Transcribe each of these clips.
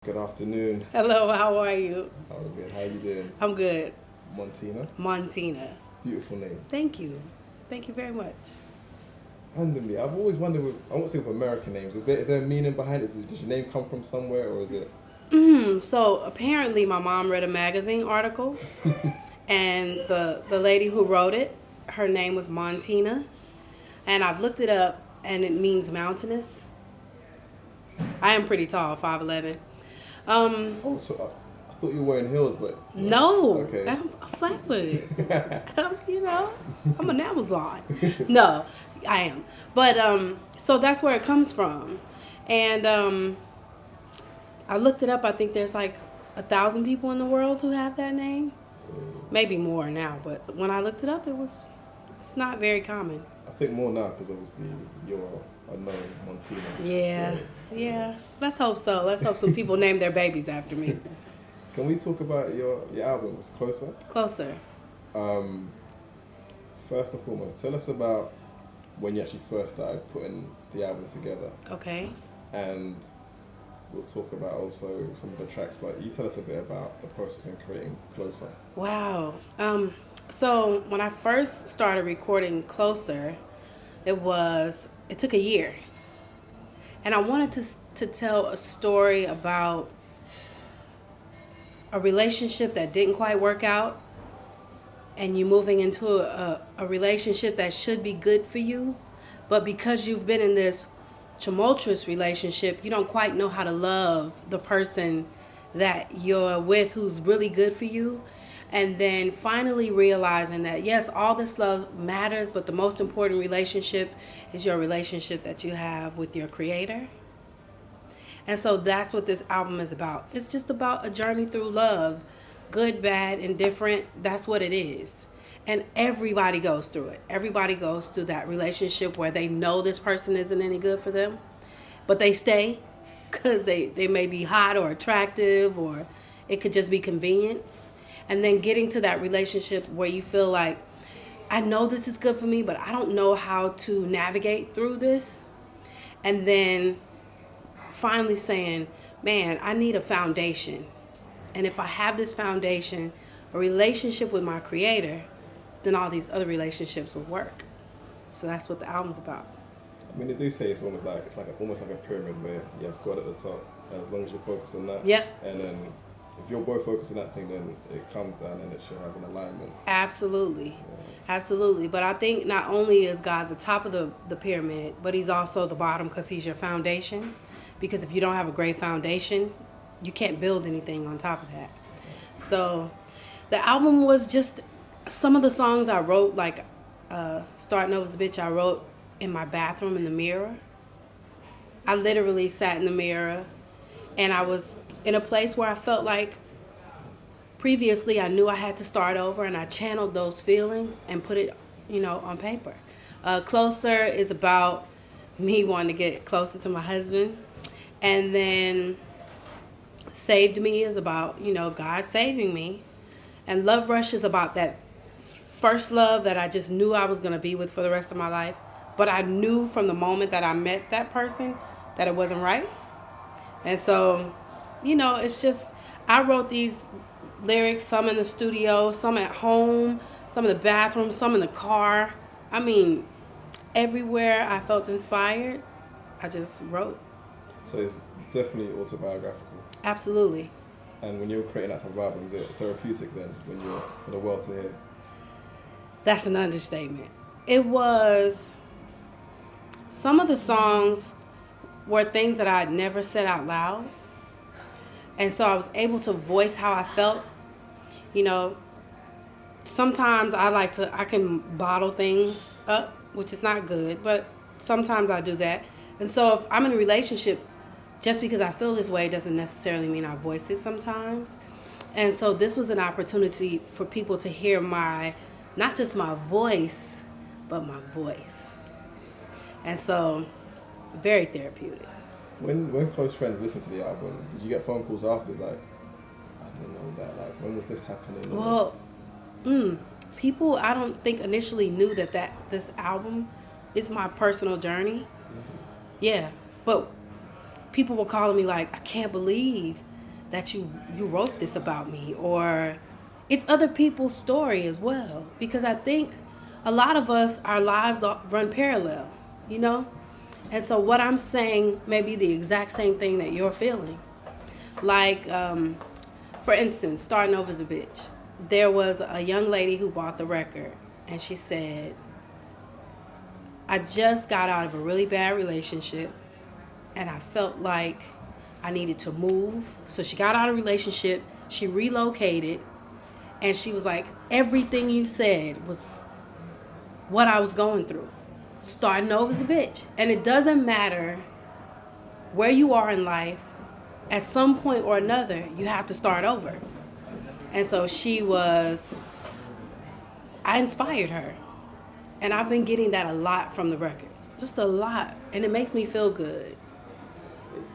Good afternoon. Hello, how are you? I'm good. How you doing? I'm good. Montina? Montina. Beautiful name. Thank you. Thank you very much. Randomly, I've always wondered, I won't say with American names, is there a meaning behind it? Does your name come from somewhere, or is it? So apparently my mom read a magazine article and the lady who wrote it, her name was Montina. And I've looked it up and it means mountainous. I am pretty tall, 5'11". Oh, so I thought you were wearing heels, but... No, okay. I'm flat-footed. I'm an Amazon. No, I am. But, so that's where it comes from. And I looked it up. I think there's like 1,000 people in the world who have that name. Maybe more now, but when I looked it up, it's not very common. I think more now, because obviously you're a known Montina. Yeah, so, yeah. Let's hope so. Let's hope some people name their babies after me. Can we talk about your album? It's Closer? Closer. First and foremost, tell us about when you actually first started putting the album together. Okay. And we'll talk about also some of the tracks, but you tell us a bit about the process in creating Closer. Wow. So when I first started recording Closer, it took a year. And I wanted to tell a story about a relationship that didn't quite work out, and you moving into a relationship that should be good for you, but because you've been in this tumultuous relationship, you don't quite know how to love the person that you're with who's really good for you. And then finally realizing that, yes, all this love matters, but the most important relationship is your relationship that you have with your creator. And so that's what this album is about. It's just about a journey through love, good, bad, indifferent. That's what it is. And everybody goes through it. Everybody goes through that relationship where they know this person isn't any good for them, but they stay because they may be hot or attractive, or it could just be convenience. And then getting to that relationship where you feel like, I know this is good for me, but I don't know how to navigate through this. And then finally saying, man, I need a foundation. And if I have this foundation, a relationship with my creator, then all these other relationships will work. So that's what the album's about. I mean, they do say it's almost like a pyramid where you have God at the top, as long as you're focused on that. Yep. And then if you're both focused on that thing, then it comes down and it should have an alignment. Absolutely. Yeah. Absolutely. But I think not only is God the top of the pyramid, but he's also the bottom because he's your foundation. Because if you don't have a great foundation, you can't build anything on top of that. So the album was just some of the songs I wrote, like Starting Over's Bitch, I wrote in my bathroom in the mirror. I literally sat in the mirror, and I was in a place where I felt like previously I knew I had to start over, and I channeled those feelings and put it, on paper. Closer is about me wanting to get closer to my husband. And then Saved Me is about, God saving me. And Love Rush is about that first love that I just knew I was going to be with for the rest of my life. But I knew from the moment that I met that person that it wasn't right. And so, it's just, I wrote these lyrics, some in the studio, some at home, some in the bathroom, some in the car. I mean, everywhere I felt inspired, I just wrote. So it's definitely autobiographical. Absolutely. And when you were creating that type of album, is it therapeutic then, when you're for the world to hear? That's an understatement. It was, some of the songs were things that I had never said out loud. And so I was able to voice how I felt. Sometimes I can bottle things up, which is not good, but sometimes I do that. And so if I'm in a relationship, just because I feel this way doesn't necessarily mean I voice it sometimes. And so this was an opportunity for people to hear not just my voice, but my voice. And so, very therapeutic. When close friends listen to the album, did you get phone calls after, like, I didn't know that, like, when was this happening? Well, people, I don't think initially knew that this album is my personal journey. Yeah, but people were calling me like, I can't believe that you wrote this about me, or it's other people's story as well. Because I think a lot of us, our lives run parallel, you know? And so what I'm saying may be the exact same thing that you're feeling. Like, for instance, starting over as a bitch. There was a young lady who bought the record, and she said, I just got out of a really bad relationship, and I felt like I needed to move. So she got out of a relationship, she relocated, and she was like, everything you said was what I was going through. Starting over as a bitch. And it doesn't matter where you are in life, at some point or another, you have to start over. And so I inspired her. And I've been getting that a lot from the record. Just a lot. And it makes me feel good.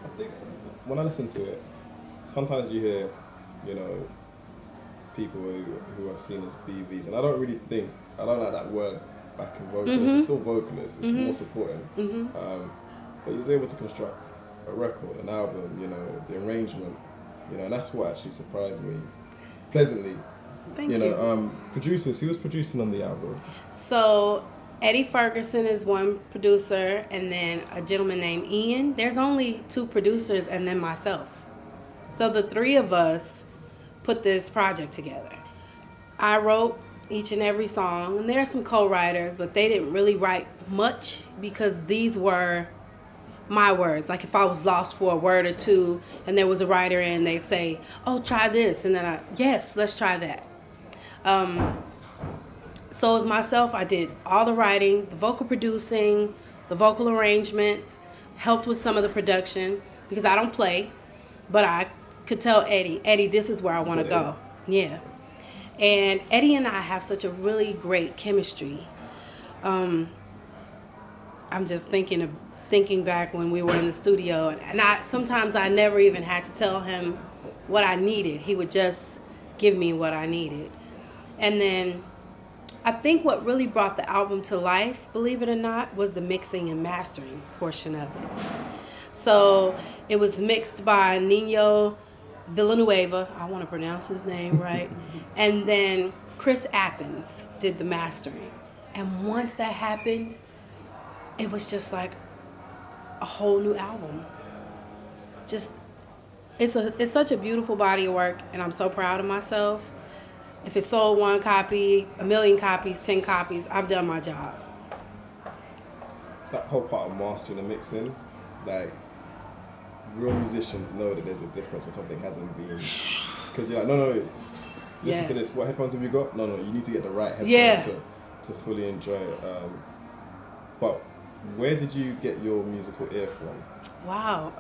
I think when I listen to it, sometimes you hear, you know, people who are seen as BVs. And I don't like that word back in vocalist. Mm-hmm. It's still vocalist. It's Mm-hmm. more supporting. Mm-hmm. But he was able to construct a record, an album, you know, the arrangement, you know, and that's what actually surprised me pleasantly. Thank you. Producers, who was producing on the album? So Eddie Ferguson is one producer, and then a gentleman named Ian. There's only 2 producers and then myself. So the 3 of us put this project together. I wrote each and every song, and there are some co-writers, but they didn't really write much because these were my words. Like if I was lost for a word or 2 and there was a writer in, they'd say, oh, try this. And then yes, let's try that. So as myself, I did all the writing, the vocal producing, the vocal arrangements, helped with some of the production because I don't play, but I could tell Eddie, this is where I want to go. Yeah. And Eddie and I have such a really great chemistry. I'm just thinking back when we were in the studio, and sometimes I never even had to tell him what I needed. He would just give me what I needed. And then I think what really brought the album to life, believe it or not, was the mixing and mastering portion of it. So it was mixed by Nino Villanueva, I want to pronounce his name right, and then Chris Athens did the mastering. And once that happened, it was just like a whole new album. It's such a beautiful body of work, and I'm so proud of myself. If it sold 1 copy, 1,000,000 copies, 10 copies, I've done my job. That whole part of mastering and mixing, like, real musicians know that there's a difference when something hasn't been, because you're like, no, listen to this, what headphones have you got? No, you need to get the right headphones to fully enjoy it. But where did you get your musical ear from? Wow,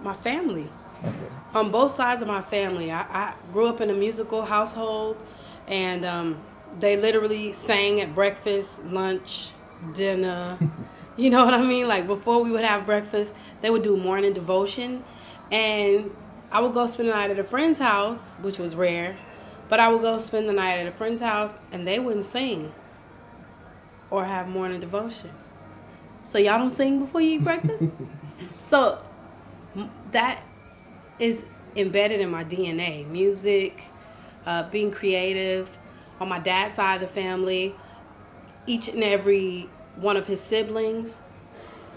my family. Okay. On both sides of my family. I grew up in a musical household, and they literally sang at breakfast, lunch, dinner. You know what I mean? Like before we would have breakfast, they would do morning devotion, and I would go spend the night at a friend's house, which was rare, but I would go spend the night at a friend's house, and they wouldn't sing or have morning devotion. So y'all don't sing before you eat breakfast? So that is embedded in my DNA. Music, being creative. On my dad's side of the family, each and every one of his siblings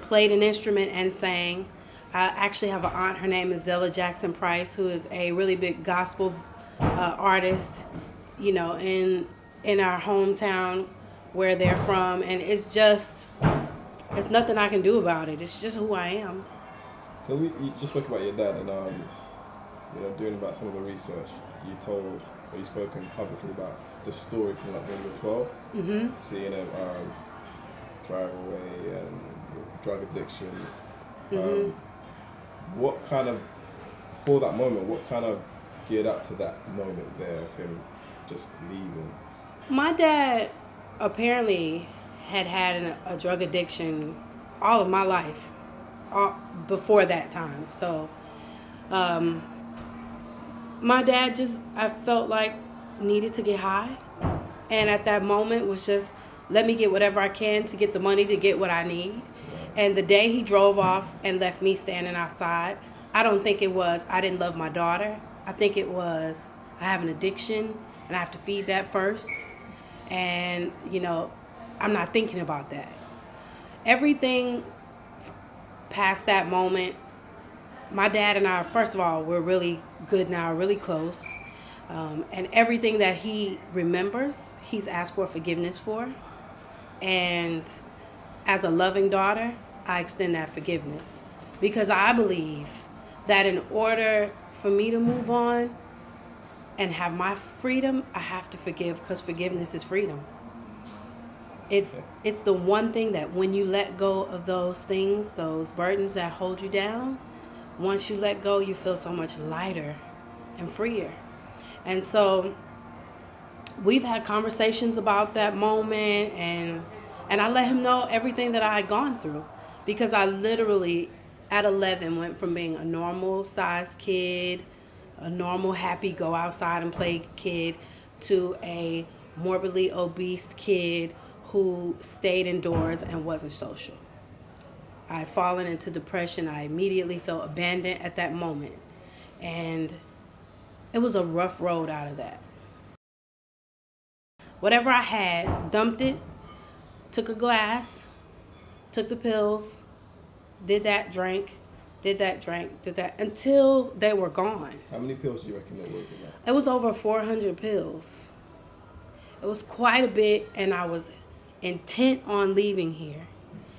played an instrument and sang. I actually have an aunt, her name is Zella Jackson Price, who is a really big gospel artist, you know, in our hometown where they're from. And it's nothing I can do about it. It's just who I am. So you just spoke about your dad, and you know, doing about some of the research, you spoken publicly about the story from like when you were 12, seeing him drive away and drug addiction. What kind of, for that moment, what kind of geared up to that moment there of him just leaving? My dad apparently had a drug addiction all of my life, before that time. So my dad just, I felt like, needed to get high. And at that moment was just, let me get whatever I can to get the money to get what I need. And the day he drove off and left me standing outside, I don't think it was, I didn't love my daughter. I think it was, I have an addiction and I have to feed that first. And, you know, I'm not thinking about that. Everything past that moment, my dad and I, first of all, we're really good now, really close. And everything that he remembers, he's asked for forgiveness for. And as a loving daughter, I extend that forgiveness. Because I believe that in order for me to move on and have my freedom, I have to forgive, because forgiveness is freedom. It's the one thing that when you let go of those things, those burdens that hold you down, once you let go, you feel so much lighter and freer. And so we've had conversations about that moment, and I let him know everything that I had gone through, because I literally at 11 went from being a normal sized kid, a normal happy go outside and play kid, to a morbidly obese kid who stayed indoors and wasn't social. I had fallen into depression. I immediately felt abandoned at that moment. And it was a rough road out of that. Whatever I had, dumped it, took a glass, took the pills, did that, drank, did that, until they were gone. How many pills do you reckon it was? It was over 400 pills. It was quite a bit, and I was intent on leaving here.